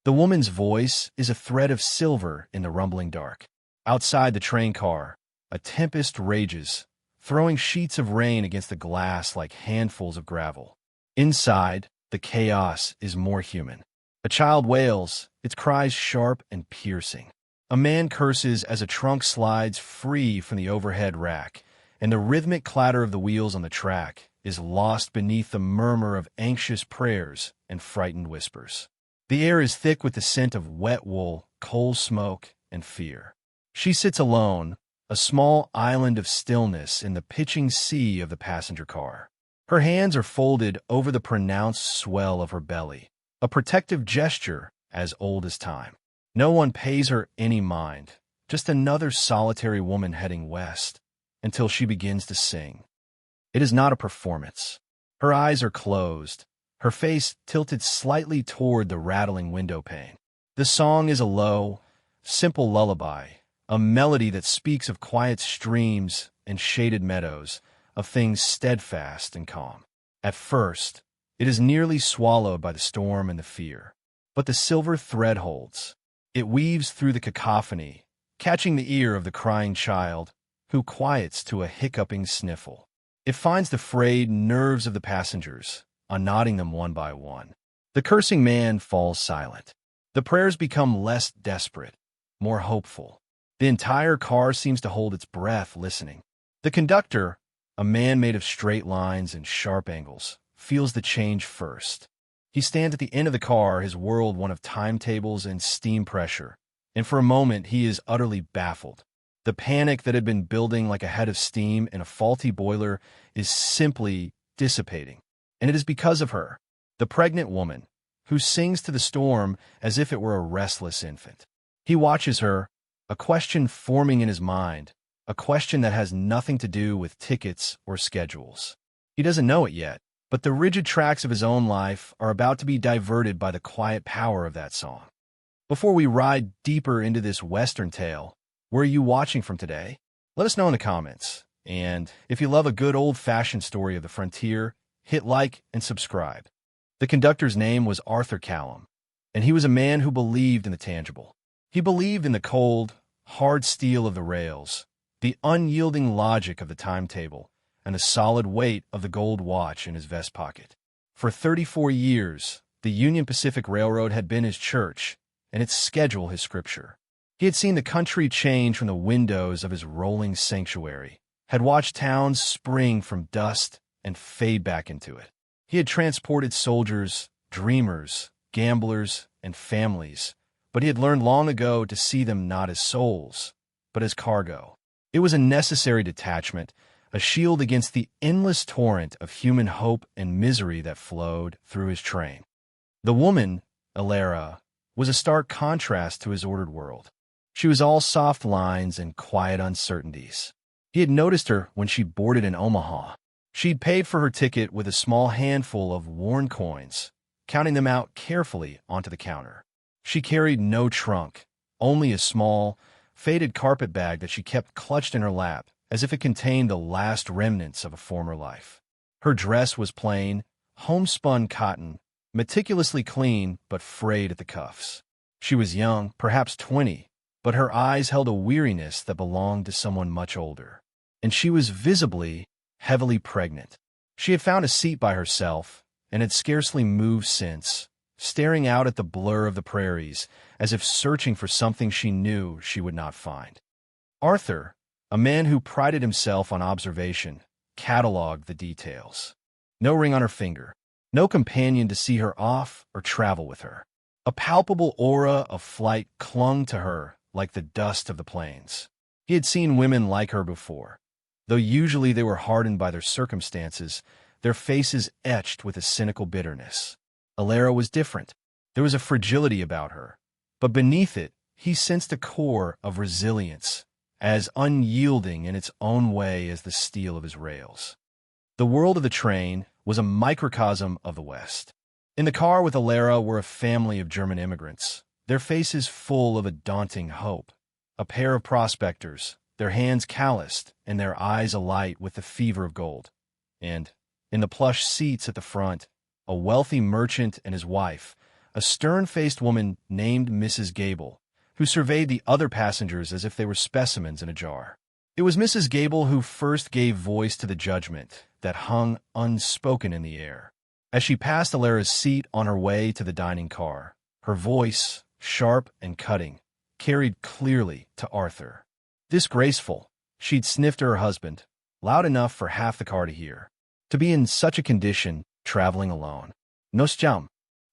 The woman's voice is a thread of silver in the rumbling dark. Outside the train car, a tempest rages, throwing sheets of rain against the glass like handfuls of gravel. Inside, the chaos is more human. A child wails, its cries sharp and piercing. A man curses as a trunk slides free from the overhead rack, and the rhythmic clatter of the wheels on the track is lost beneath the murmur of anxious prayers and frightened whispers. The air is thick with the scent of wet wool, coal smoke, and fear. She sits alone, a small island of stillness in the pitching sea of the passenger car. Her hands are folded over the pronounced swell of her belly, a protective gesture as old as time. No one pays her any mind, just another solitary woman heading west, until she begins to sing. It is not a performance. Her eyes are closed, her face tilted slightly toward the rattling window pane. The song is a low, simple lullaby, a melody that speaks of quiet streams and shaded meadows, of things steadfast and calm. At first, it is nearly swallowed by the storm and the fear. But the silver thread holds. It weaves through the cacophony, catching the ear of the crying child, who quiets to a hiccuping sniffle. It finds the frayed nerves of the passengers, unknotting them one by one. The cursing man falls silent. The prayers become less desperate, more hopeful. The entire car seems to hold its breath, listening. The conductor, a man made of straight lines and sharp angles, feels the change first. He stands at the end of the car, his world one of timetables and steam pressure, and for a moment he is utterly baffled. The panic that had been building like a head of steam in a faulty boiler is simply dissipating. And it is because of her, the pregnant woman, who sings to the storm as if it were a restless infant. He watches her, a question forming in his mind, a question that has nothing to do with tickets or schedules. He doesn't know it yet, but the rigid tracks of his own life are about to be diverted by the quiet power of that song. Before we ride deeper into this Western tale, where are you watching from today? Let us know in the comments. And if you love a good old-fashioned story of the frontier, hit like and subscribe. The conductor's name was Arthur Callum, and he was a man who believed in the tangible. He believed in the cold, hard steel of the rails, the unyielding logic of the timetable, and the solid weight of the gold watch in his vest pocket. For 34 years, the Union Pacific Railroad had been his church, and its schedule his scripture. He had seen the country change from the windows of his rolling sanctuary, had watched towns spring from dust and fade back into it. He had transported soldiers, dreamers, gamblers, and families, but he had learned long ago to see them not as souls, but as cargo. It was a necessary detachment, a shield against the endless torrent of human hope and misery that flowed through his train. The woman, Alara, was a stark contrast to his ordered world. She was all soft lines and quiet uncertainties. He had noticed her when she boarded in Omaha. She'd paid for her ticket with a small handful of worn coins, counting them out carefully onto the counter. She carried no trunk, only a small, faded carpet bag that she kept clutched in her lap, as if it contained the last remnants of a former life. Her dress was plain, homespun cotton, meticulously clean but frayed at the cuffs. She was young, perhaps 20, but her eyes held a weariness that belonged to someone much older. And she was visibly, heavily pregnant. She had found a seat by herself and had scarcely moved since, staring out at the blur of the prairies as if searching for something she knew she would not find. Arthur, a man who prided himself on observation, cataloged the details. No ring on her finger, no companion to see her off or travel with her. A palpable aura of flight clung to her like the dust of the plains. He had seen women like her before. Though usually they were hardened by their circumstances, their faces etched with a cynical bitterness. Alara was different. There was a fragility about her, but beneath it, he sensed a core of resilience, as unyielding in its own way as the steel of his rails. The world of the train was a microcosm of the West. In the car with Alara were a family of German immigrants, their faces full of a daunting hope. A pair of prospectors, their hands calloused and their eyes alight with the fever of gold. And, in the plush seats at the front, a wealthy merchant and his wife, a stern-faced woman named Mrs. Gable, who surveyed the other passengers as if they were specimens in a jar. It was Mrs. Gable who first gave voice to the judgment that hung unspoken in the air. As she passed Alara's seat on her way to the dining car, her voice, sharp and cutting, carried clearly to Arthur. Disgraceful, she'd sniffed to her husband, loud enough for half the car to hear. To be in such a condition, traveling alone. Noscham.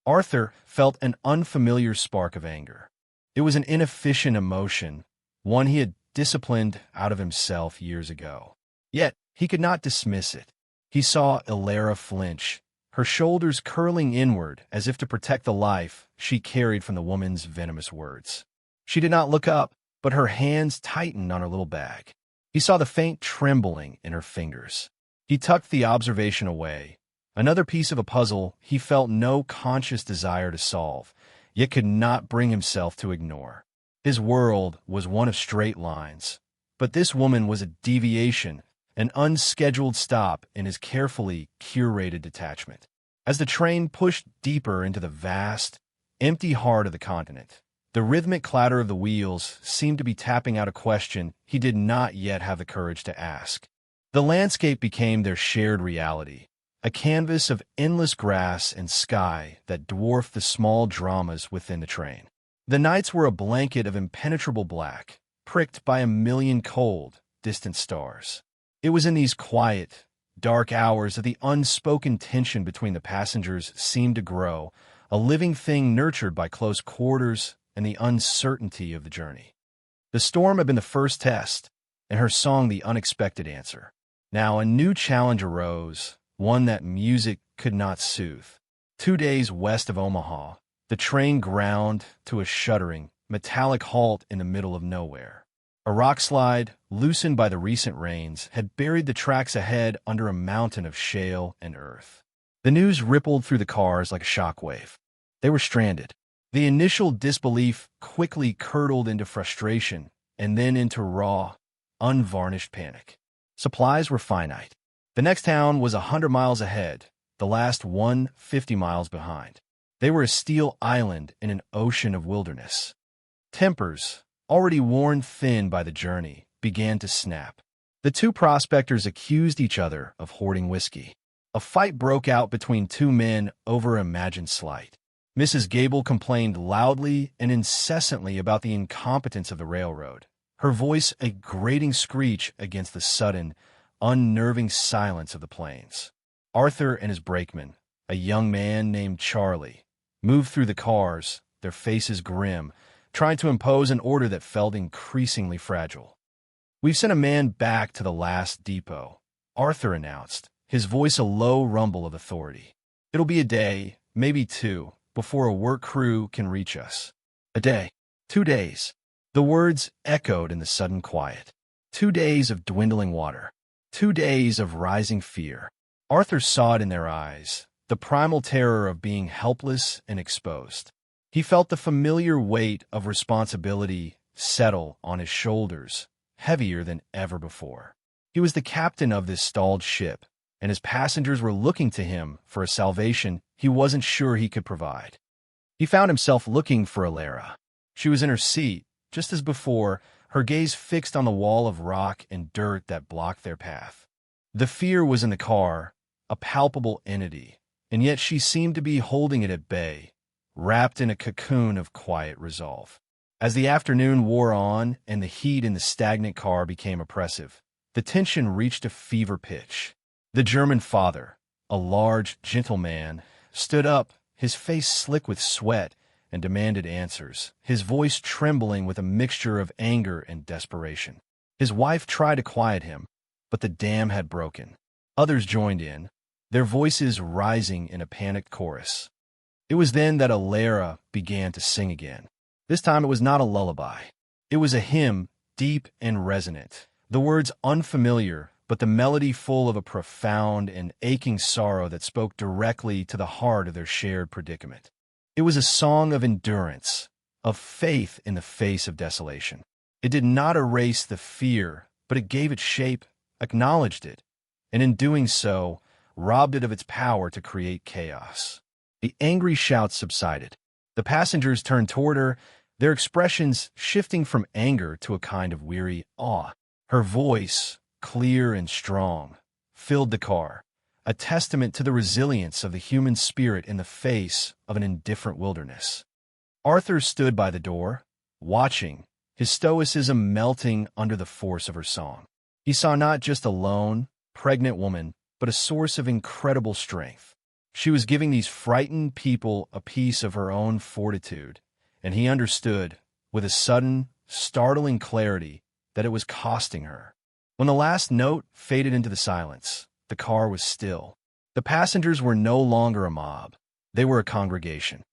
Arthur felt an unfamiliar spark of anger. It was an inefficient emotion, one he had disciplined out of himself years ago. Yet, he could not dismiss it. He saw Alara flinch, her shoulders curling inward as if to protect the life she carried from the woman's venomous words. She did not look up, but her hands tightened on her little bag. He saw the faint trembling in her fingers. He tucked the observation away, another piece of a puzzle he felt no conscious desire to solve, yet could not bring himself to ignore. His world was one of straight lines, but this woman was a deviation, an unscheduled stop in his carefully curated detachment. As the train pushed deeper into the vast, empty heart of the continent, the rhythmic clatter of the wheels seemed to be tapping out a question he did not yet have the courage to ask. The landscape became their shared reality, a canvas of endless grass and sky that dwarfed the small dramas within the train. The nights were a blanket of impenetrable black, pricked by a million cold, distant stars. It was in these quiet, dark hours that the unspoken tension between the passengers seemed to grow, a living thing nurtured by close quarters and the uncertainty of the journey. The storm had been the first test, and her song the unexpected answer. Now a new challenge arose, one that music could not soothe. 2 days west of Omaha, the train ground to a shuddering, metallic halt in the middle of nowhere. A rockslide, loosened by the recent rains, had buried the tracks ahead under a mountain of shale and earth. The news rippled through the cars like a shockwave. They were stranded. The initial disbelief quickly curdled into frustration and then into raw, unvarnished panic. Supplies were finite. The next town was 100 miles ahead, the last one 50 miles behind. They were a steel island in an ocean of wilderness. Tempers, already worn thin by the journey, began to snap. The two prospectors accused each other of hoarding whiskey. A fight broke out between two men over imagined slight. Mrs. Gable complained loudly and incessantly about the incompetence of the railroad, her voice a grating screech against the sudden, unnerving silence of the plains. Arthur and his brakeman, a young man named Charlie, moved through the cars, their faces grim, trying to impose an order that felt increasingly fragile. "We've sent a man back to the last depot," Arthur announced, his voice a low rumble of authority. "It'll be a day, maybe two, before a work crew can reach us." A day. 2 days. The words echoed in the sudden quiet. 2 days of dwindling water. 2 days of rising fear. Arthur saw it in their eyes, the primal terror of being helpless and exposed. He felt the familiar weight of responsibility settle on his shoulders, heavier than ever before. He was the captain of this stalled ship, and his passengers were looking to him for a salvation he wasn't sure he could provide. He found himself looking for Alara. She was in her seat, just as before, her gaze fixed on the wall of rock and dirt that blocked their path. The fear was in the car, a palpable entity, and yet she seemed to be holding it at bay, wrapped in a cocoon of quiet resolve. As the afternoon wore on and the heat in the stagnant car became oppressive, the tension reached a fever pitch. The German father, a large, gentle man, stood up, his face slick with sweat, and demanded answers, his voice trembling with a mixture of anger and desperation. His wife tried to quiet him, but the dam had broken. Others joined in, their voices rising in a panicked chorus. It was then that Alara began to sing again. This time it was not a lullaby. It was a hymn, deep and resonant, the words unfamiliar, but the melody full of a profound and aching sorrow that spoke directly to the heart of their shared predicament. It was a song of endurance, of faith in the face of desolation. It did not erase the fear, but it gave it shape, acknowledged it, and in doing so, robbed it of its power to create chaos. The angry shouts subsided. The passengers turned toward her, their expressions shifting from anger to a kind of weary awe. Her voice, clear and strong, filled the car, a testament to the resilience of the human spirit in the face of an indifferent wilderness. Arthur stood by the door, watching, his stoicism melting under the force of her song. He saw not just a lone, pregnant woman, but a source of incredible strength. She was giving these frightened people a piece of her own fortitude, and he understood, with a sudden, startling clarity, that it was costing her. When the last note faded into the silence, the car was still. The passengers were no longer a mob. They were a congregation.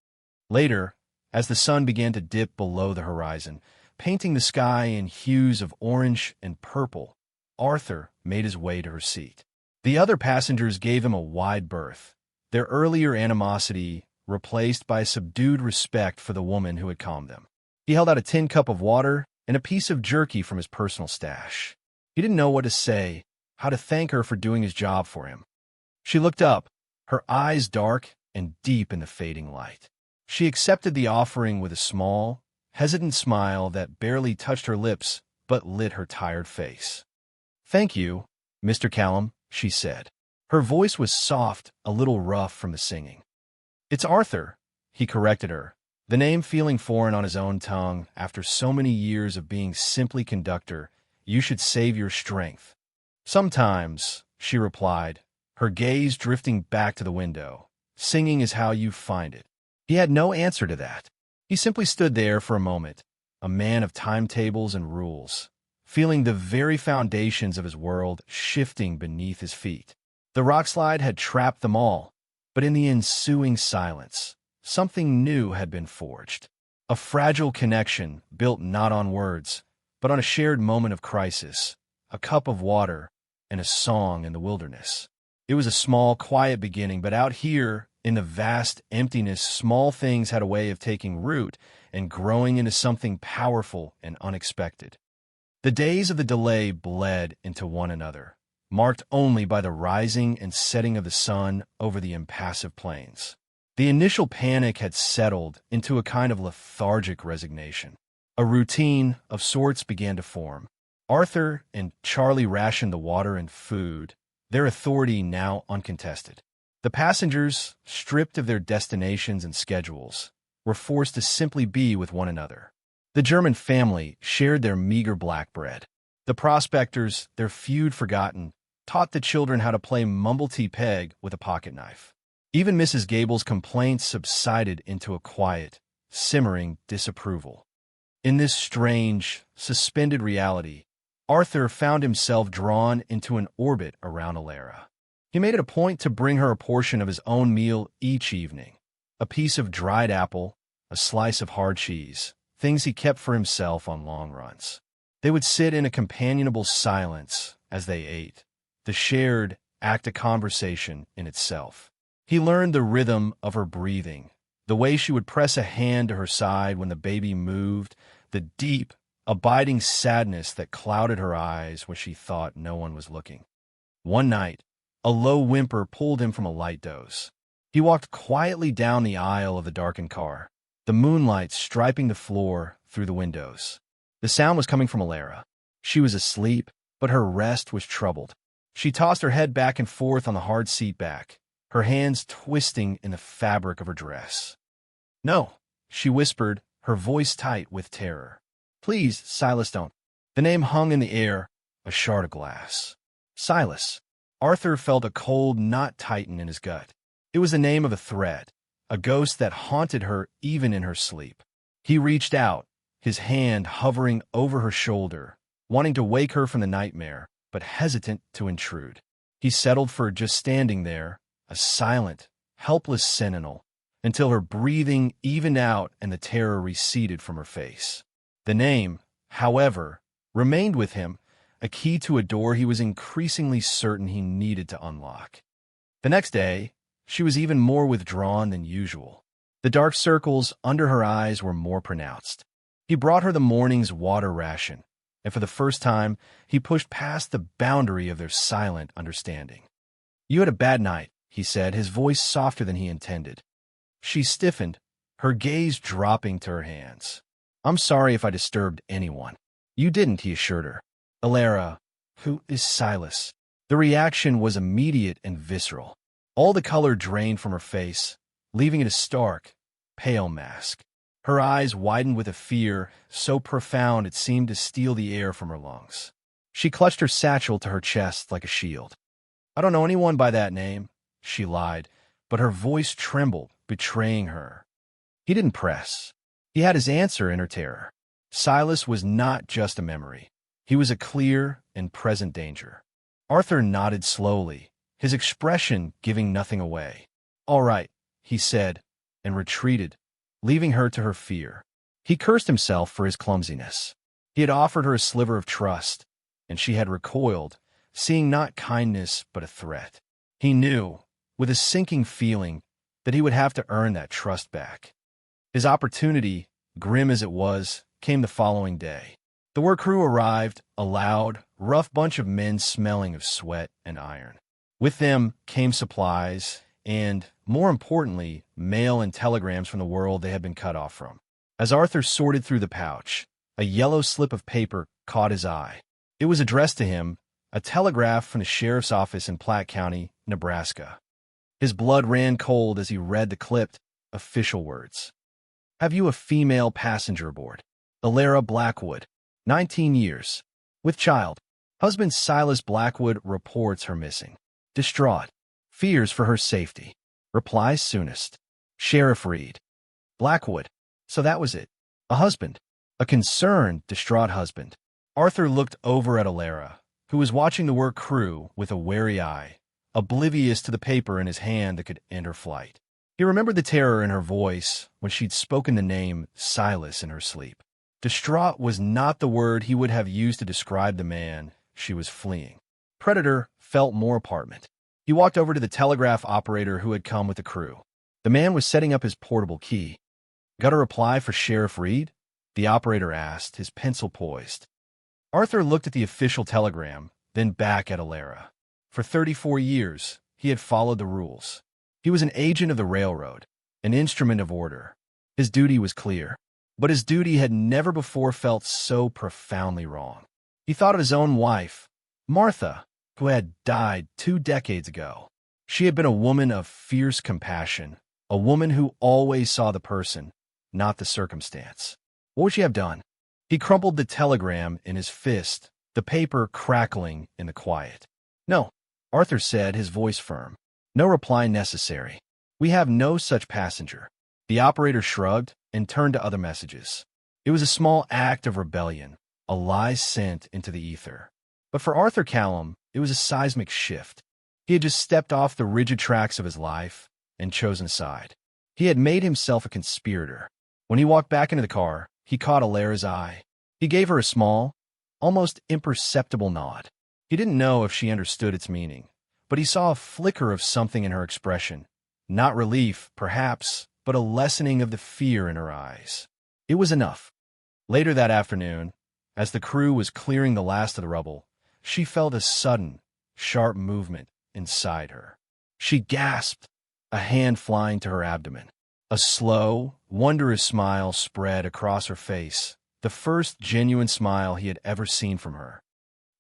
Later, as the sun began to dip below the horizon, painting the sky in hues of orange and purple, Arthur made his way to her seat. The other passengers gave him a wide berth, their earlier animosity replaced by a subdued respect for the woman who had calmed them. He held out a tin cup of water and a piece of jerky from his personal stash. He didn't know what to say, how to thank her for doing his job for him. She looked up, her eyes dark and deep in the fading light. She accepted the offering with a small, hesitant smile that barely touched her lips but lit her tired face. "Thank you, Mr. Callum," she said. Her voice was soft, a little rough from the singing. "It's Arthur," he corrected her, the name feeling foreign on his own tongue after so many years of being simply conductor. "You should save your strength." "Sometimes," she replied, her gaze drifting back to the window. "Singing is how you find it." He had no answer to that. He simply stood there for a moment, a man of timetables and rules, feeling the very foundations of his world shifting beneath his feet. The rockslide had trapped them all, but in the ensuing silence, something new had been forged. A fragile connection built not on words, but on a shared moment of crisis, a cup of water, and a song in the wilderness. It was a small, quiet beginning, but out here, in the vast emptiness, small things had a way of taking root and growing into something powerful and unexpected. The days of the delay bled into one another, marked only by the rising and setting of the sun over the impassive plains. The initial panic had settled into a kind of lethargic resignation. A routine of sorts began to form. Arthur and Charlie rationed the water and food, their authority now uncontested. The passengers, stripped of their destinations and schedules, were forced to simply be with one another. The German family shared their meager black bread. The prospectors, their feud forgotten, taught the children how to play mumble-tee-peg with a pocket knife. Even Mrs. Gable's complaints subsided into a quiet, simmering disapproval. In this strange, suspended reality, Arthur found himself drawn into an orbit around Alara. He made it a point to bring her a portion of his own meal each evening, a piece of dried apple, a slice of hard cheese, things he kept for himself on long runs. They would sit in a companionable silence as they ate, the shared act of conversation in itself. He learned the rhythm of her breathing, the way she would press a hand to her side when the baby moved, the deep, abiding sadness that clouded her eyes when she thought no one was looking. One night, a low whimper pulled him from a light doze. He walked quietly down the aisle of the darkened car, the moonlight striping the floor through the windows. The sound was coming from Alara. She was asleep, but her rest was troubled. She tossed her head back and forth on the hard seat back, her hands twisting in the fabric of her dress. "No," she whispered, her voice tight with terror. "Please, Silas, don't." The name hung in the air, a shard of glass. Silas. Arthur felt a cold knot tighten in his gut. It was the name of a threat, a ghost that haunted her even in her sleep. He reached out, his hand hovering over her shoulder, wanting to wake her from the nightmare, but hesitant to intrude. He settled for just standing there, a silent, helpless sentinel, until her breathing evened out and the terror receded from her face. The name, however, remained with him, a key to a door he was increasingly certain he needed to unlock. The next day, she was even more withdrawn than usual. The dark circles under her eyes were more pronounced. He brought her the morning's water ration, and for the first time, he pushed past the boundary of their silent understanding. "You had a bad night," he said, his voice softer than he intended. She stiffened, her gaze dropping to her hands. "I'm sorry if I disturbed anyone." "You didn't," he assured her. "Alara, who is Silas?" The reaction was immediate and visceral. All the color drained from her face, leaving it a stark, pale mask. Her eyes widened with a fear so profound it seemed to steal the air from her lungs. She clutched her satchel to her chest like a shield. "I don't know anyone by that name," she lied, but her voice trembled, betraying her. He didn't press. He had his answer in her terror. Silas was not just a memory. He was a clear and present danger. Arthur nodded slowly, his expression giving nothing away. "All right," he said, and retreated, leaving her to her fear. He cursed himself for his clumsiness. He had offered her a sliver of trust, and she had recoiled, seeing not kindness but a threat. He knew, with a sinking feeling, that he would have to earn that trust back. His opportunity, grim as it was, came the following day. The work crew arrived, a loud, rough bunch of men smelling of sweat and iron. With them came supplies and, more importantly, mail and telegrams from the world they had been cut off from. As Arthur sorted through the pouch, a yellow slip of paper caught his eye. It was addressed to him, a telegraph from the sheriff's office in Platte County, Nebraska. His blood ran cold as he read the clipped, official words. "Have you a female passenger aboard? Alara Blackwood, 19 years, with child. Husband Silas Blackwood reports her missing. Distraught. Fears for her safety. Replies soonest. Sheriff Reed." Blackwood. So that was it. A husband. A concerned, distraught husband. Arthur looked over at Alara, who was watching the work crew with a wary eye, oblivious to the paper in his hand that could end her flight. He remembered the terror in her voice when she'd spoken the name Silas in her sleep. Distraught was not the word he would have used to describe the man she was fleeing. Predator felt more apartment. He walked over to the telegraph operator who had come with the crew. The man was setting up his portable key. "Got a reply for Sheriff Reed?" the operator asked, his pencil poised. Arthur looked at the official telegram, then back at Alara. For 34 years, he had followed the rules. He was an agent of the railroad, an instrument of order. His duty was clear, but his duty had never before felt so profoundly wrong. He thought of his own wife, Martha, who had died 2 decades ago. She had been a woman of fierce compassion, a woman who always saw the person, not the circumstance. What would she have done? He crumpled the telegram in his fist, the paper crackling in the quiet. "No," Arthur said, his voice firm. "No reply necessary. We have no such passenger." The operator shrugged and turned to other messages. It was a small act of rebellion, a lie sent into the ether. But for Arthur Callum, it was a seismic shift. He had just stepped off the rigid tracks of his life and chosen a side. He had made himself a conspirator. When he walked back into the car, he caught Alara's eye. He gave her a small, almost imperceptible nod. He didn't know if she understood its meaning, but he saw a flicker of something in her expression. Not relief, perhaps, but a lessening of the fear in her eyes. It was enough. Later that afternoon, as the crew was clearing the last of the rubble, she felt a sudden, sharp movement inside her. She gasped, a hand flying to her abdomen. A slow, wondrous smile spread across her face, the first genuine smile he had ever seen from her.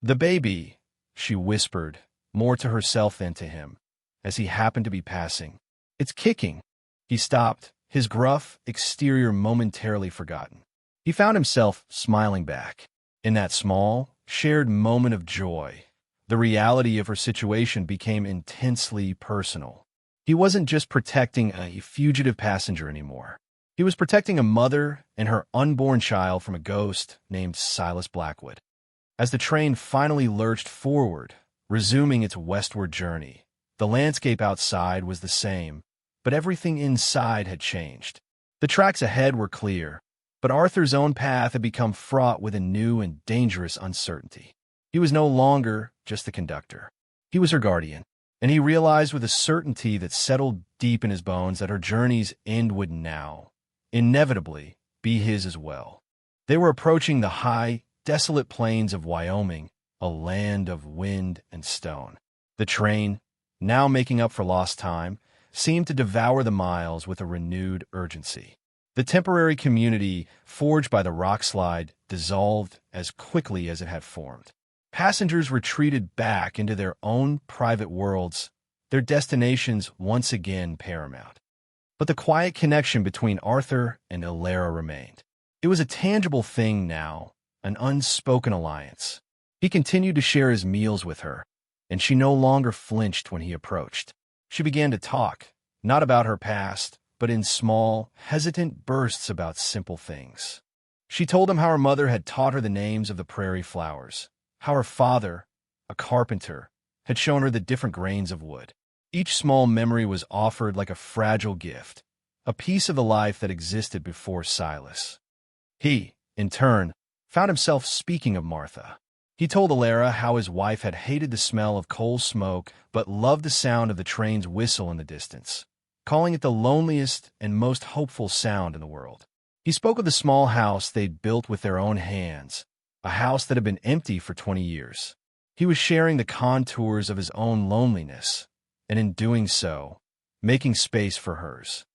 "The baby," she whispered, more to herself than to him, as he happened to be passing. "It's kicking." He stopped, his gruff exterior momentarily forgotten. He found himself smiling back. In that small, shared moment of joy, the reality of her situation became intensely personal. He wasn't just protecting a fugitive passenger anymore. He was protecting a mother and her unborn child from a ghost named Silas Blackwood. As the train finally lurched forward, resuming its westward journey, the landscape outside was the same, but everything inside had changed. The tracks ahead were clear, but Arthur's own path had become fraught with a new and dangerous uncertainty. He was no longer just the conductor. He was her guardian, and he realized with a certainty that settled deep in his bones that her journey's end would now, inevitably, be his as well. They were approaching the high, desolate plains of Wyoming, a land of wind and stone. The train, now making up for lost time, seemed to devour the miles with a renewed urgency. The temporary community, forged by the rock slide, dissolved as quickly as it had formed. Passengers retreated back into their own private worlds, their destinations once again paramount. But the quiet connection between Arthur and Ilara remained. It was a tangible thing now, an unspoken alliance. He continued to share his meals with her, and she no longer flinched when he approached. She began to talk, not about her past, but in small, hesitant bursts about simple things. She told him how her mother had taught her the names of the prairie flowers, how her father, a carpenter, had shown her the different grains of wood. Each small memory was offered like a fragile gift, a piece of the life that existed before Silas. He, in turn, found himself speaking of Martha. He told Ilara how his wife had hated the smell of coal smoke but loved the sound of the train's whistle in the distance, calling it the loneliest and most hopeful sound in the world. He spoke of the small house they'd built with their own hands, a house that had been empty for 20 years. He was sharing the contours of his own loneliness, and in doing so, making space for hers.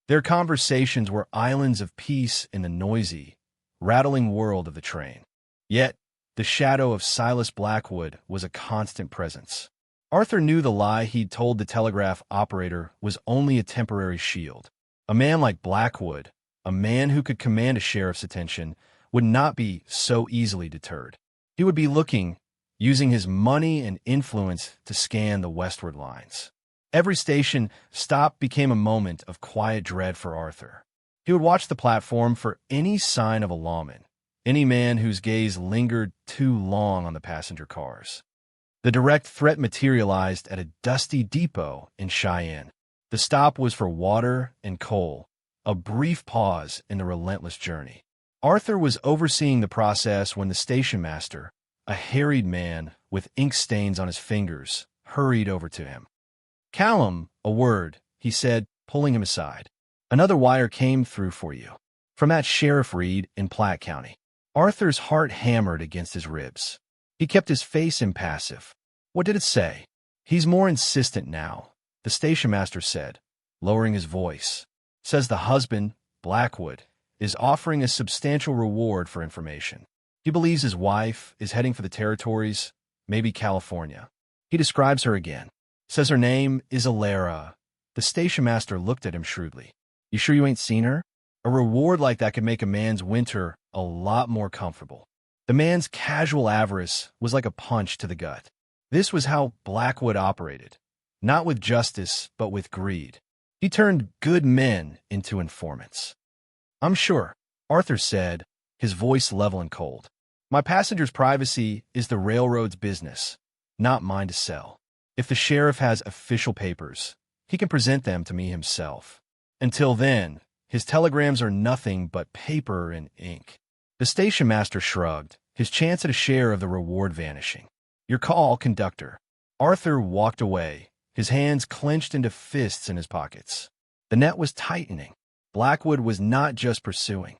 Their conversations were islands of peace in the noisy, rattling world of the train. Yet, the shadow of Silas Blackwood was a constant presence. Arthur knew the lie he'd told the telegraph operator was only a temporary shield. A man like Blackwood, a man who could command a sheriff's attention, would not be so easily deterred. He would be looking, using his money and influence to scan the westward lines. Every station stop became a moment of quiet dread for Arthur. He would watch the platform for any sign of a lawman, any man whose gaze lingered too long on the passenger cars. The direct threat materialized at a dusty depot in Cheyenne. The stop was for water and coal, a brief pause in the relentless journey. Arthur was overseeing the process when the station master, a harried man with ink stains on his fingers, hurried over to him. "Callum, a word," he said, pulling him aside. "Another wire came through for you. From that Sheriff Reed in Platte County." Arthur's heart hammered against his ribs. He kept his face impassive. "What did it say?" "He's more insistent now," the station master said, lowering his voice. "Says the husband, Blackwood, is offering a substantial reward for information. He believes his wife is heading for the territories, maybe California. He describes her again. Says her name is Ilara." The station master looked at him shrewdly. "You sure you ain't seen her? A reward like that could make a man's winter a lot more comfortable." The man's casual avarice was like a punch to the gut. This was how Blackwood operated, not with justice, but with greed. He turned good men into informants. "I'm sure," Arthur said, his voice level and cold. "My passenger's privacy is the railroad's business, not mine to sell. If the sheriff has official papers, he can present them to me himself. Until then, his telegrams are nothing but paper and ink." The station master shrugged, his chance at a share of the reward vanishing. "Your call, conductor." Arthur walked away, his hands clenched into fists in his pockets. The net was tightening. Blackwood was not just pursuing.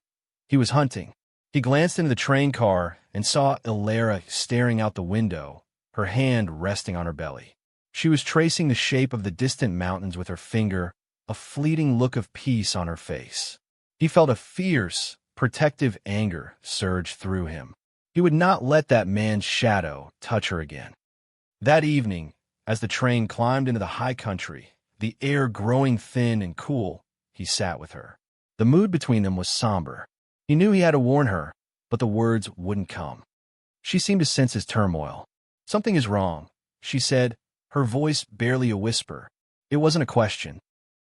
He was hunting. He glanced into the train car and saw Ilara staring out the window, her hand resting on her belly. She was tracing the shape of the distant mountains with her finger, a fleeting look of peace on her face. He felt a fierce, protective anger surge through him. He would not let that man's shadow touch her again. That evening, as the train climbed into the high country, the air growing thin and cool, he sat with her. The mood between them was somber. He knew he had to warn her, but the words wouldn't come. She seemed to sense his turmoil. "Something is wrong," she said, her voice barely a whisper. It wasn't a question.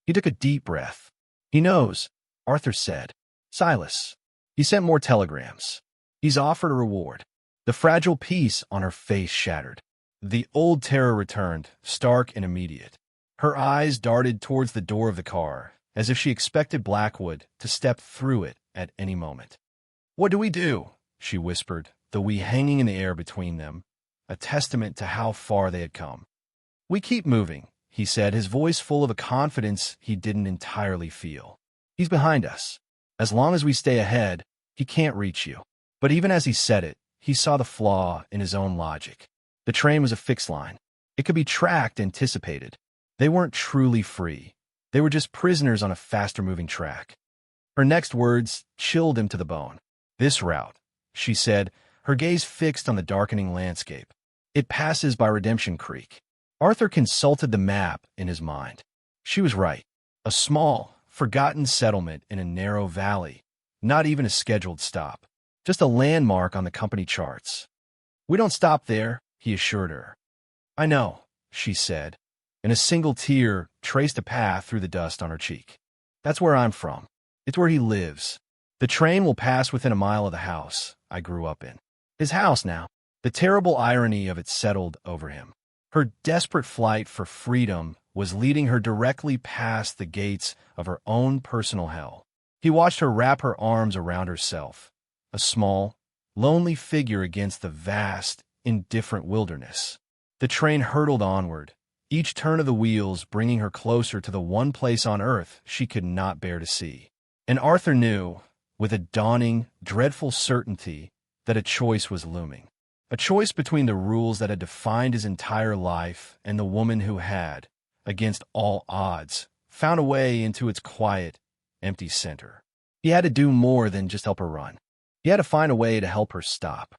He took a deep breath. "He knows," Arthur said. "Silas. He sent more telegrams. He's offered a reward." The fragile peace on her face shattered. The old terror returned, stark and immediate. Her eyes darted towards the door of the car, as if she expected Blackwood to step through it at any moment. "What do we do?" she whispered, the we hanging in the air between them, a testament to how far they had come. "We keep moving," he said, his voice full of a confidence he didn't entirely feel. "He's behind us. As long as we stay ahead, he can't reach you." But even as he said it, he saw the flaw in his own logic. The train was a fixed line. It could be tracked, anticipated. They weren't truly free. They were just prisoners on a faster-moving track. Her next words chilled him to the bone. "This route," she said, her gaze fixed on the darkening landscape. "It passes by Redemption Creek." Arthur consulted the map in his mind. She was right. A small, forgotten settlement in a narrow valley. Not even a scheduled stop. Just a landmark on the company charts. "We don't stop there," he assured her. "I know," she said, and a single tear traced a path through the dust on her cheek. "That's where I'm from. It's where he lives. The train will pass within a mile of the house I grew up in." His house now. The terrible irony of it settled over him. Her desperate flight for freedom was leading her directly past the gates of her own personal hell. He watched her wrap her arms around herself, a small, lonely figure against the vast, indifferent wilderness. The train hurtled onward, each turn of the wheels bringing her closer to the one place on earth she could not bear to see. And Arthur knew, with a dawning, dreadful certainty, that a choice was looming. A choice between the rules that had defined his entire life and the woman who had, against all odds, found a way into its quiet, empty center. He had to do more than just help her run. He had to find a way to help her stop.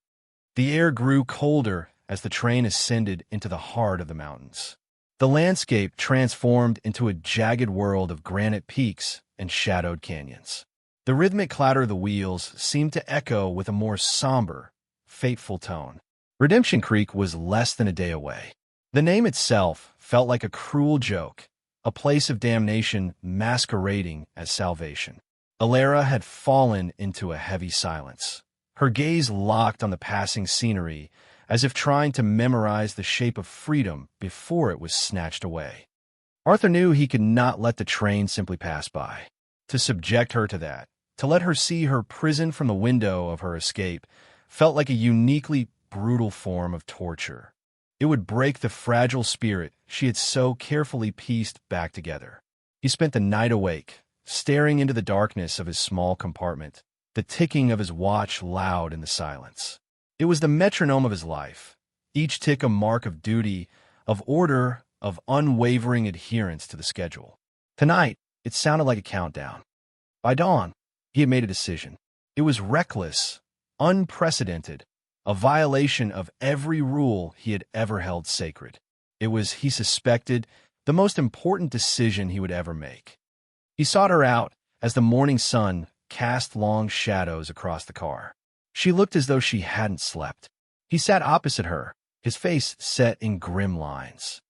The air grew colder as the train ascended into the heart of the mountains. The landscape transformed into a jagged world of granite peaks and shadowed canyons. The rhythmic clatter of the wheels seemed to echo with a more somber, fateful tone. Redemption Creek was less than a day away. The name itself felt like a cruel joke, a place of damnation masquerading as salvation. Alara had fallen into a heavy silence, her gaze locked on the passing scenery, as if trying to memorize the shape of freedom before it was snatched away. Arthur knew he could not let the train simply pass by. To subject her to that, to let her see her prison from the window of her escape, felt like a uniquely brutal form of torture. It would break the fragile spirit she had so carefully pieced back together. He spent the night awake, staring into the darkness of his small compartment, the ticking of his watch loud in the silence. It was the metronome of his life, each tick a mark of duty, of order, of unwavering adherence to the schedule. Tonight, it sounded like a countdown. By dawn, he had made a decision. It was reckless, unprecedented, a violation of every rule he had ever held sacred. It was, he suspected, the most important decision he would ever make. He sought her out as the morning sun cast long shadows across the car. She looked as though she hadn't slept. He sat opposite her, his face set in grim lines.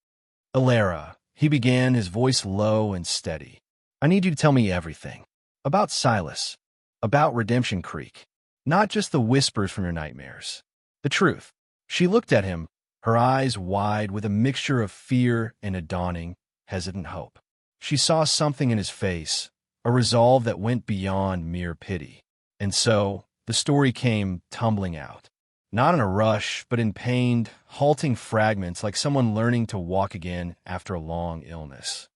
"Alara," he began, his voice low and steady. "I need you to tell me everything. About Silas. About Redemption Creek. Not just the whispers from your nightmares. The truth." She looked at him, her eyes wide with a mixture of fear and a dawning, hesitant hope. She saw something in his face, a resolve that went beyond mere pity. And so, the story came tumbling out. Not in a rush, but in pained, halting fragments like someone learning to walk again after a long illness.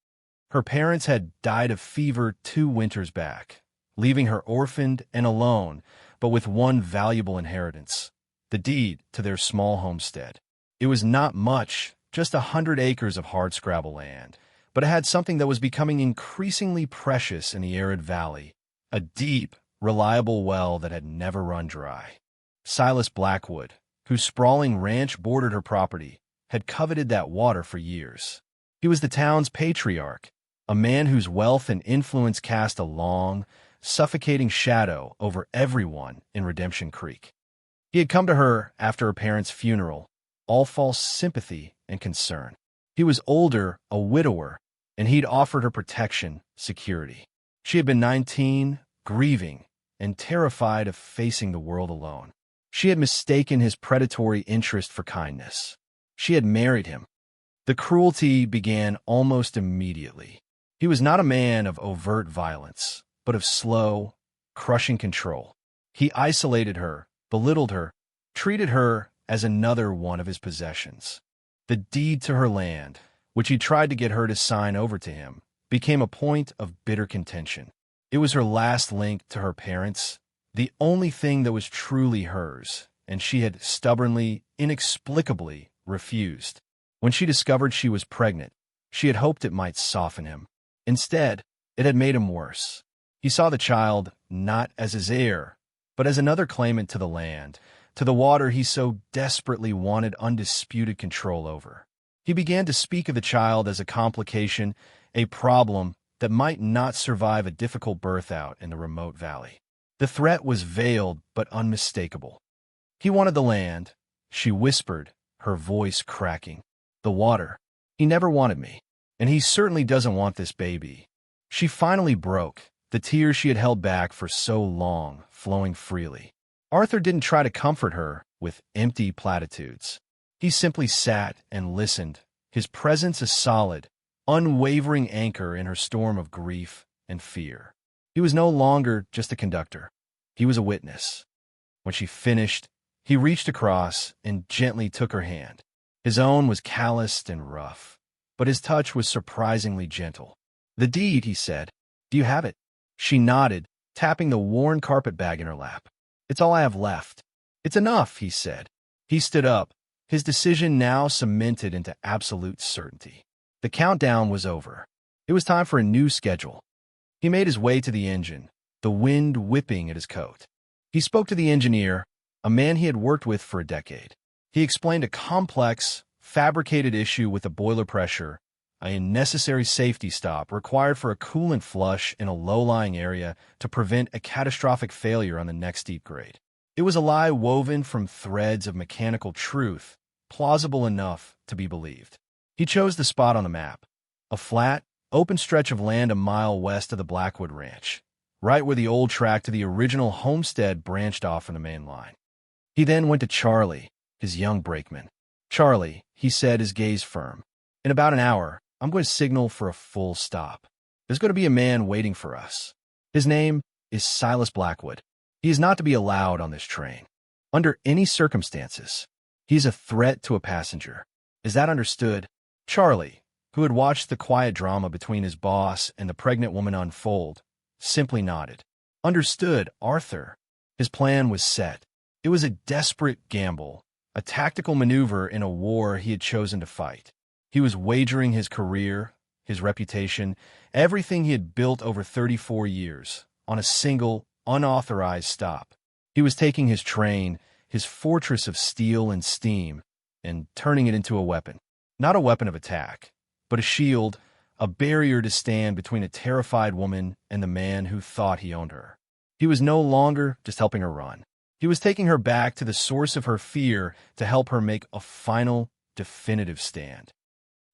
Her parents had died of fever 2 winters back, leaving her orphaned and alone, but with one valuable inheritance, the deed to their small homestead. It was not much, just 100 acres of hardscrabble land, but it had something that was becoming increasingly precious in the arid valley, a deep, reliable well that had never run dry. Silas Blackwood, whose sprawling ranch bordered her property, had coveted that water for years. He was the town's patriarch, a man whose wealth and influence cast a long, suffocating shadow over everyone in Redemption Creek. He had come to her after her parents' funeral, all false sympathy and concern. He was older, a widower, and he'd offered her protection, security. She had been 19, grieving, and terrified of facing the world alone. She had mistaken his predatory interest for kindness. She had married him. The cruelty began almost immediately. He was not a man of overt violence, but of slow, crushing control. He isolated her, belittled her, treated her as another one of his possessions. The deed to her land, which he tried to get her to sign over to him, became a point of bitter contention. It was her last link to her parents, the only thing that was truly hers, and she had stubbornly, inexplicably refused. When she discovered she was pregnant, she had hoped it might soften him. Instead, it had made him worse. He saw the child not as his heir, but as another claimant to the land, to the water he so desperately wanted undisputed control over. He began to speak of the child as a complication, a problem that might not survive a difficult birth out in the remote valley. The threat was veiled but unmistakable. He wanted the land, she whispered, her voice cracking. The water. He never wanted me, and he certainly doesn't want this baby. She finally broke, the tears she had held back for so long flowing freely. Arthur didn't try to comfort her with empty platitudes. He simply sat and listened, his presence a solid, unwavering anchor in her storm of grief and fear. He was no longer just a conductor. He was a witness. When she finished, he reached across and gently took her hand. His own was calloused and rough, but his touch was surprisingly gentle. "The deed," he said. "Do you have it?" She nodded, tapping the worn carpet bag in her lap. "It's all I have left." "It's enough," he said. He stood up, his decision now cemented into absolute certainty. The countdown was over. It was time for a new schedule. He made his way to the engine, the wind whipping at his coat. He spoke to the engineer, a man he had worked with for a decade. He explained a complex, fabricated issue with the boiler pressure, a necessary safety stop required for a coolant flush in a low-lying area to prevent a catastrophic failure on the next steep grade. It was a lie woven from threads of mechanical truth, plausible enough to be believed. He chose the spot on the map, a flat, open stretch of land a mile west of the Blackwood Ranch, right where the old track to the original homestead branched off from the main line. He then went to Charlie, his young brakeman. "Charlie," he said, his gaze firm, "in about an hour, I'm going to signal for a full stop. There's going to be a man waiting for us. His name is Silas Blackwood. He is not to be allowed on this train. Under any circumstances, he's a threat to a passenger. Is that understood?" Charlie, who had watched the quiet drama between his boss and the pregnant woman unfold, simply nodded. "Understood, Arthur." His plan was set. It was a desperate gamble, a tactical maneuver in a war he had chosen to fight. He was wagering his career, his reputation, everything he had built over 34 years, on a single, unauthorized stop. He was taking his train, his fortress of steel and steam, and turning it into a weapon. Not a weapon of attack, but a shield, a barrier to stand between a terrified woman and the man who thought he owned her. He was no longer just helping her run. He was taking her back to the source of her fear to help her make a final, definitive stand.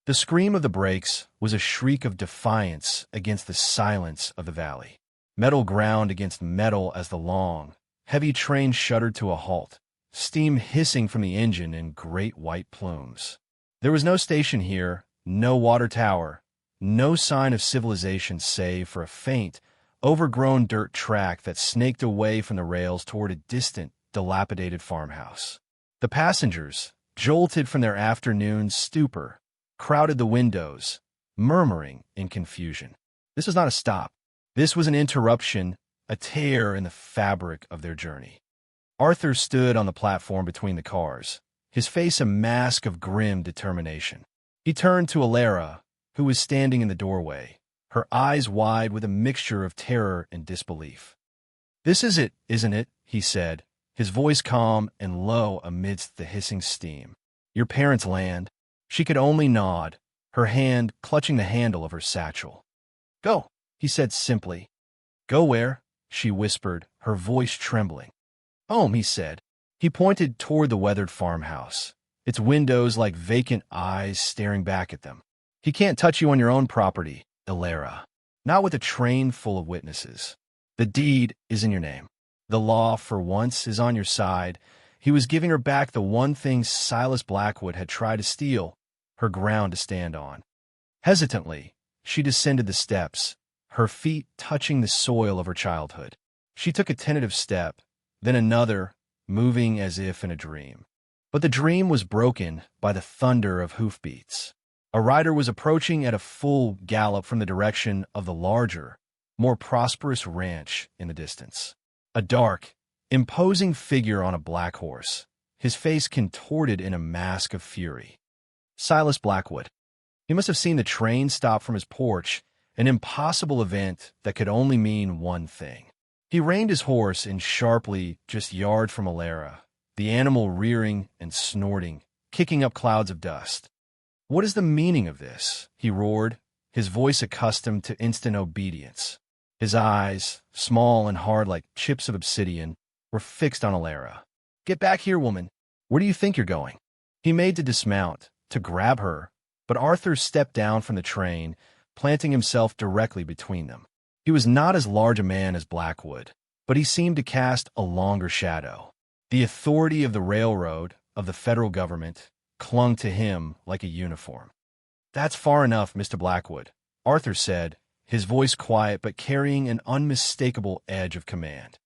The scream of the brakes was a shriek of defiance against the silence of the valley. Metal ground against metal as the long, heavy train shuddered to a halt, steam hissing from the engine in great white plumes. There was no station here, no water tower, no sign of civilization save for a faint, overgrown dirt track that snaked away from the rails toward a distant, dilapidated farmhouse. The passengers, jolted from their afternoon stupor, crowded the windows, murmuring in confusion. This was not a stop. This was an interruption, a tear in the fabric of their journey. Arthur stood on the platform between the cars, his face a mask of grim determination. He turned to Alara, who was standing in the doorway, her eyes wide with a mixture of terror and disbelief. "This is it, isn't it?" he said, his voice calm and low amidst the hissing steam. "Your parents' land." She could only nod, her hand clutching the handle of her satchel. "Go," he said simply. "Go where?" she whispered, her voice trembling. "Home," he said. He pointed toward the weathered farmhouse, its windows like vacant eyes staring back at them. "He can't touch you on your own property, Alara. Not with a train full of witnesses. The deed is in your name. The law, for once, is on your side." He was giving her back the one thing Silas Blackwood had tried to steal, her ground to stand on. Hesitantly, she descended the steps, her feet touching the soil of her childhood. She took a tentative step, then another, moving as if in a dream. But the dream was broken by the thunder of hoofbeats. A rider was approaching at a full gallop from the direction of the larger, more prosperous ranch in the distance. A dark, imposing figure on a black horse, his face contorted in a mask of fury. Silas Blackwood. He must have seen the train stop from his porch an impossible event that could only mean one thing. He reined his horse in sharply just yard from Alara, the animal rearing and snorting, kicking up clouds of dust. "What is the meaning of this?" he roared, his voice accustomed to instant obedience. His eyes, small and hard like chips of obsidian, were fixed on Alara. "Get back here, woman! Where do you think you're going?" He made to dismount, to grab her, but Arthur stepped down from the train, planting himself directly between them. He was not as large a man as Blackwood, but he seemed to cast a longer shadow. The authority of the railroad, of the federal government, clung to him like a uniform. "That's far enough, Mr. Blackwood," Arthur said, his voice quiet but carrying an unmistakable edge of command.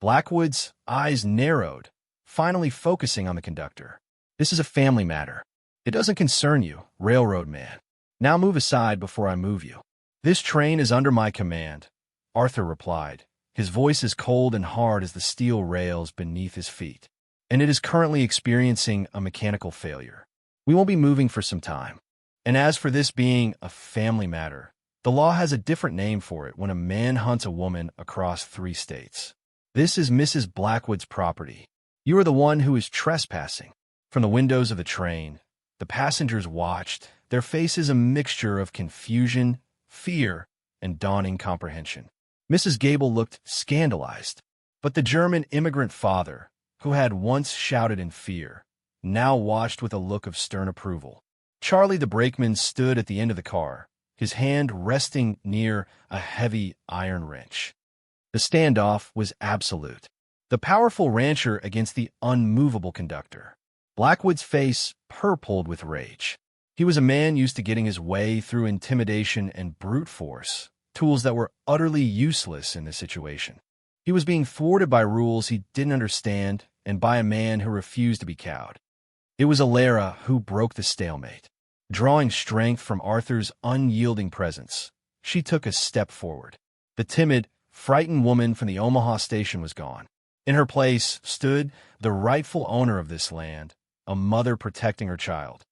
Blackwood's eyes narrowed, finally focusing on the conductor. "This is a family matter. It doesn't concern you, railroad man. Now move aside before I move you." "This train is under my command," Arthur replied, his voice as cold and hard as the steel rails beneath his feet. "And it is currently experiencing a mechanical failure. We won't be moving for some time. And as for this being a family matter, the law has a different name for it when a man hunts a woman across 3 states. This is Mrs. Blackwood's property. You are the one who is trespassing." From the windows of the train, the passengers watched, their faces a mixture of confusion, fear, and dawning comprehension. Mrs. Gable looked scandalized, but the German immigrant father, who had once shouted in fear, now watched with a look of stern approval. Charlie the brakeman stood at the end of the car, his hand resting near a heavy iron wrench. The standoff was absolute. The powerful rancher against the unmovable conductor. Blackwood's face purpled with rage. He was a man used to getting his way through intimidation and brute force, tools that were utterly useless in this situation. He was being thwarted by rules he didn't understand and by a man who refused to be cowed. It was Alara who broke the stalemate. Drawing strength from Arthur's unyielding presence, she took a step forward. The timid, frightened woman from the Omaha station was gone. In her place stood the rightful owner of this land, a mother protecting her child.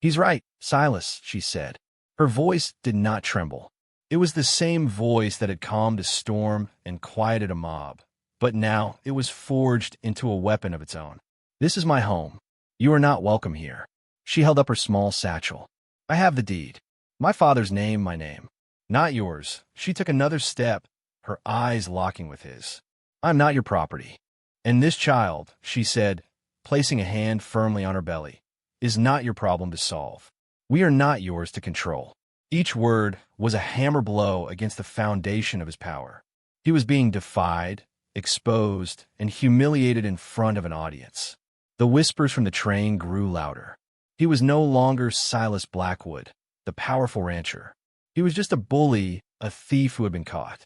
"He's right, Silas," she said. Her voice did not tremble. It was the same voice that had calmed a storm and quieted a mob, but now it was forged into a weapon of its own. "This is my home. You are not welcome here." She held up her small satchel. "I have the deed. My father's name, my name. Not yours." She took another step, her eyes locking with his. "I'm not your property. And this child," she said, placing a hand firmly on her belly, "is not your problem to solve. We are not yours to control." Each word was a hammer blow against the foundation of his power. He was being defied, exposed, and humiliated in front of an audience. The whispers from the train grew louder. He was no longer Silas Blackwood, the powerful rancher. He was just a bully, a thief who had been caught.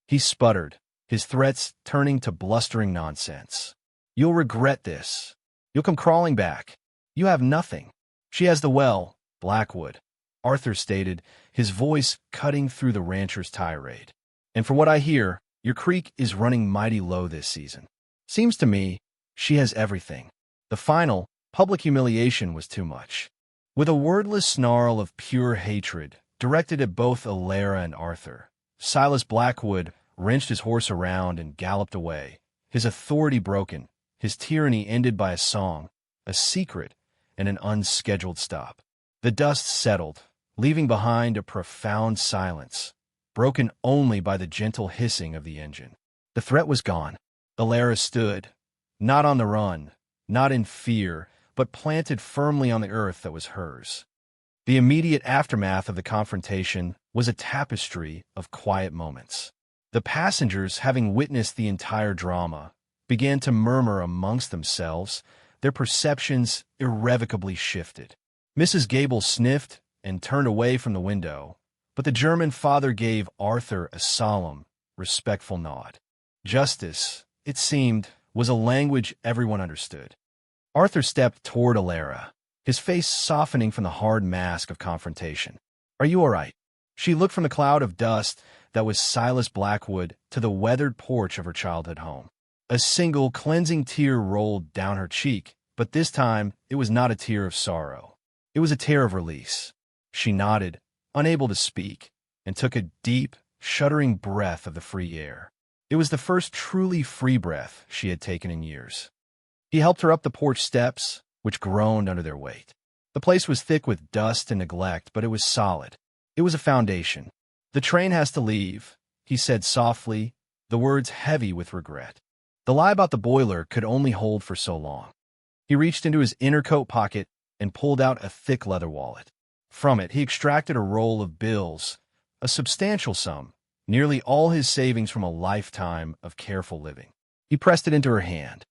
He sputtered, his threats turning to blustering nonsense. "You'll regret this. You'll come crawling back. You have nothing." "She has the well, Blackwood," Arthur stated, his voice cutting through the rancher's tirade. "And from what I hear, your creek is running mighty low this season. Seems to me she has everything." The final, public humiliation was too much. With a wordless snarl of pure hatred directed at both Alara and Arthur, Silas Blackwood wrenched his horse around and galloped away, his authority broken, his tyranny ended by a song, a secret, and an unscheduled stop. The dust settled, leaving behind a profound silence, broken only by the gentle hissing of the engine. The threat was gone. Alara stood, not on the run, not in fear, but planted firmly on the earth that was hers. The immediate aftermath of the confrontation was a tapestry of quiet moments. The passengers, having witnessed the entire drama, began to murmur amongst themselves, their perceptions irrevocably shifted. Mrs. Gable sniffed and turned away from the window, but the German father gave Arthur a solemn, respectful nod. Justice, it seemed, was a language everyone understood. Arthur stepped toward Alara, his face softening from the hard mask of confrontation. "Are you all right?" She looked from the cloud of dust that was Silas Blackwood to the weathered porch of her childhood home. A single cleansing tear rolled down her cheek, but this time it was not a tear of sorrow. It was a tear of release. She nodded, unable to speak, and took a deep, shuddering breath of the free air. It was the first truly free breath she had taken in years. He helped her up the porch steps, which groaned under their weight. The place was thick with dust and neglect, but it was solid. It was a foundation. "The train has to leave," he said softly, the words heavy with regret. The lie about the boiler could only hold for so long. He reached into his inner coat pocket and pulled out a thick leather wallet. From it, he extracted a roll of bills, a substantial sum, nearly all his savings from a lifetime of careful living. He pressed it into her hand.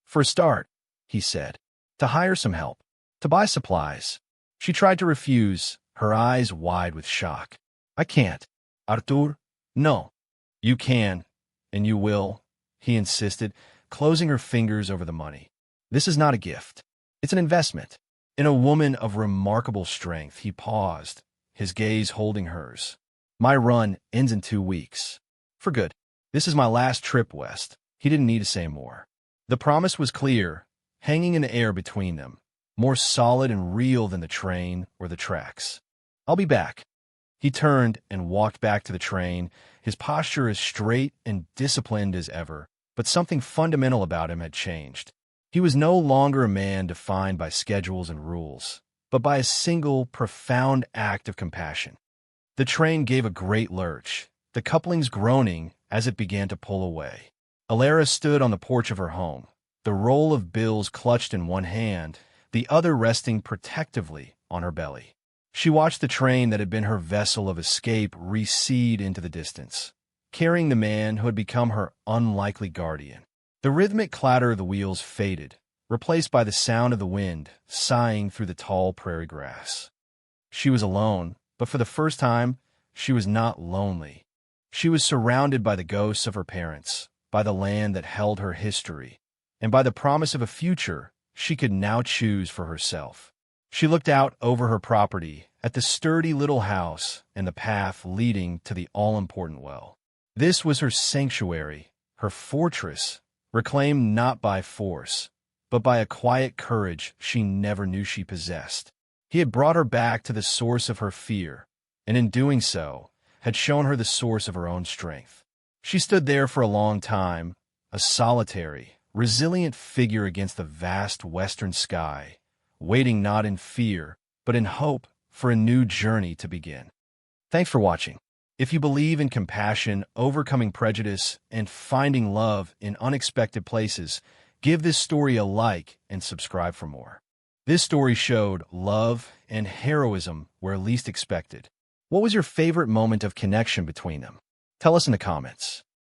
"For a start," he said, "to hire some help, to buy supplies." She tried to refuse, her eyes wide with shock. "I can't. Artur, no." "You can, and you will," he insisted, closing her fingers over the money. "This is not a gift. It's an investment. In a woman of remarkable strength." He paused, his gaze holding hers. "My run ends in 2 weeks. For good. This is my last trip west." He didn't need to say more. The promise was clear, hanging in the air between them, more solid and real than the train or the tracks. "I'll be back." He turned and walked back to the train, his posture as straight and disciplined as ever, but something fundamental about him had changed. He was no longer a man defined by schedules and rules, but by a single, profound act of compassion. The train gave a great lurch, the couplings groaning as it began to pull away. Alara stood on the porch of her home, the roll of bills clutched in one hand, the other resting protectively on her belly. She watched the train that had been her vessel of escape recede into the distance, carrying the man who had become her unlikely guardian. The rhythmic clatter of the wheels faded, replaced by the sound of the wind sighing through the tall prairie grass. She was alone, but for the first time, she was not lonely. She was surrounded by the ghosts of her parents, by the land that held her history, and by the promise of a future she could now choose for herself. She looked out over her property, at the sturdy little house and the path leading to the all-important well. This was her sanctuary, her fortress, reclaimed not by force, but by a quiet courage she never knew she possessed. He had brought her back to the source of her fear, and in doing so, had shown her the source of her own strength. She stood there for a long time, a solitary, resilient figure against the vast western sky, waiting not in fear, but in hope for a new journey to begin. Thanks for watching. If you believe in compassion, overcoming prejudice, and finding love in unexpected places, give this story a like and subscribe for more. This story showed love and heroism where least expected. What was your favorite moment of connection between them? Tell us in the comments.